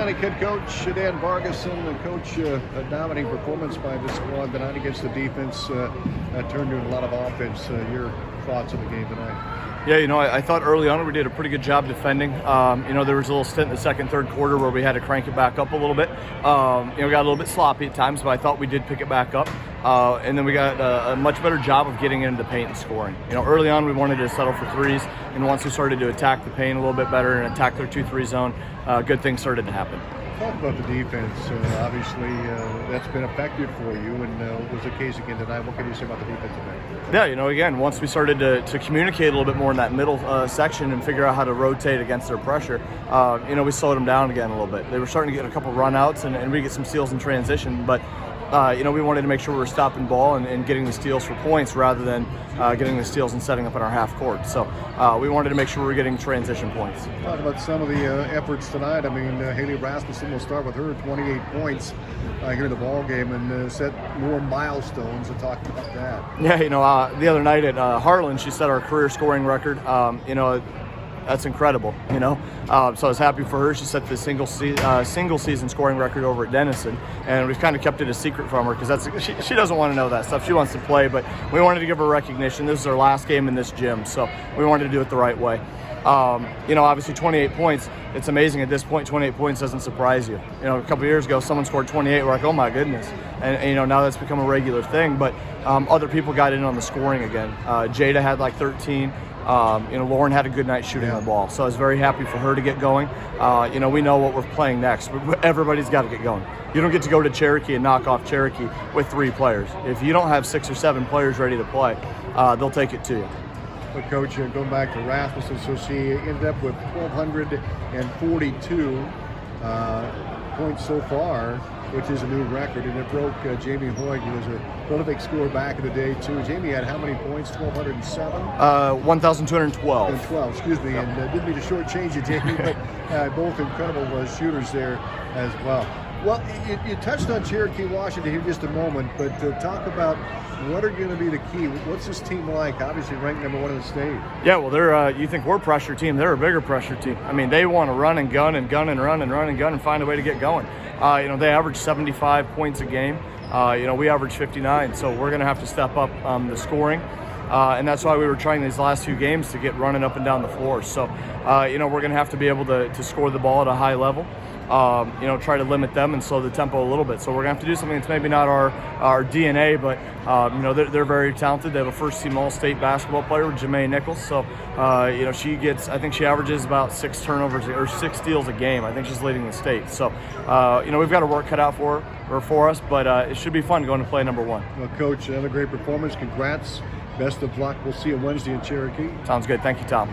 Atlantic head coach Dan Vargason. Coach, a dominating performance by the squad tonight against the defense. Turned into a lot of offense. Your thoughts on the game tonight? Yeah, I thought early on we did a pretty good job defending. There was a little stint in the second, third quarter where we had to crank it back up a little bit. Got a little bit sloppy at times, but I thought we did pick it back up. And then we got a much better job of getting into the paint and scoring. Early on we wanted to settle for threes, and once we started to attack the paint a little bit better and attack their 2-3 zone, good things started to happen. Talk about the defense. Obviously, that's been effective for you, and was the case again tonight. What can you say about the defense tonight? Yeah, again, once we started to communicate a little bit more in that middle section and figure out how to rotate against their pressure, we slowed them down again a little bit. They were starting to get a couple run-outs, and we get some steals in transition, but we wanted to make sure we were stopping ball and getting the steals for points rather than getting the steals and setting up in our half court. So we wanted to make sure we were getting transition points. Talk about some of the efforts tonight. I mean, Haley Rasmussen, will start with her 28 points here in the ball game and set more milestones. And talk about that. Yeah, the other night at Harlan, she set our career scoring record. That's incredible, So I was happy for her. She set the single season scoring record over at Denison, and we've kind of kept it a secret from her because she doesn't want to know that stuff. She wants to play, but we wanted to give her recognition. This is her last game in this gym, so we wanted to do it the right way. Obviously 28 points, it's amazing at this point. 28 points doesn't surprise you. A couple years ago, someone scored 28, we're like, oh my goodness. And now that's become a regular thing, but other people got in on the scoring again. Jada had like 13. Lauren had a good night shooting the ball, so I was very happy for her to get going. We know what we're playing next. Everybody's got to get going. You don't get to go to Cherokee and knock off Cherokee with 3 players. If you don't have 6 or 7 players ready to play, they'll take it to you. But Coach, going back to Rasmussen, so she ended up with 1,242 points so far, which is a new record, and it broke Jamie Hoyt, who was a prolific scorer back in the day too. Jamie had how many points? 1,207? 1,212. 12, excuse me, and didn't mean to shortchange you, Jamie, but both incredible shooters there as well. Well, you touched on Cherokee Washington here in just a moment, but talk about what are going to be the key. What's this team like? Obviously ranked number 1 in the state. Yeah, well, they're you think we're a pressure team. They're a bigger pressure team. I mean, they want to run and gun and gun and run and run and gun and find a way to get going. They average 75 points a game. We average 59, so we're going to have to step up the scoring. And that's why we were trying these last 2 games to get running up and down the floor. So, we're going to have to be able to score the ball at a high level. Try to limit them and slow the tempo a little bit. So we're going to have to do something that's maybe not our DNA, but, they're very talented. They have a first-team All-State basketball player, Jamae Nichols. So, I think she averages about 6 turnovers or 6 steals a game. I think she's leading the state. So, we've got a work cut out for us, but it should be fun going to play number 1. Well, Coach, another great performance. Congrats. Best of luck. We'll see you Wednesday in Cherokee. Sounds good. Thank you, Tom.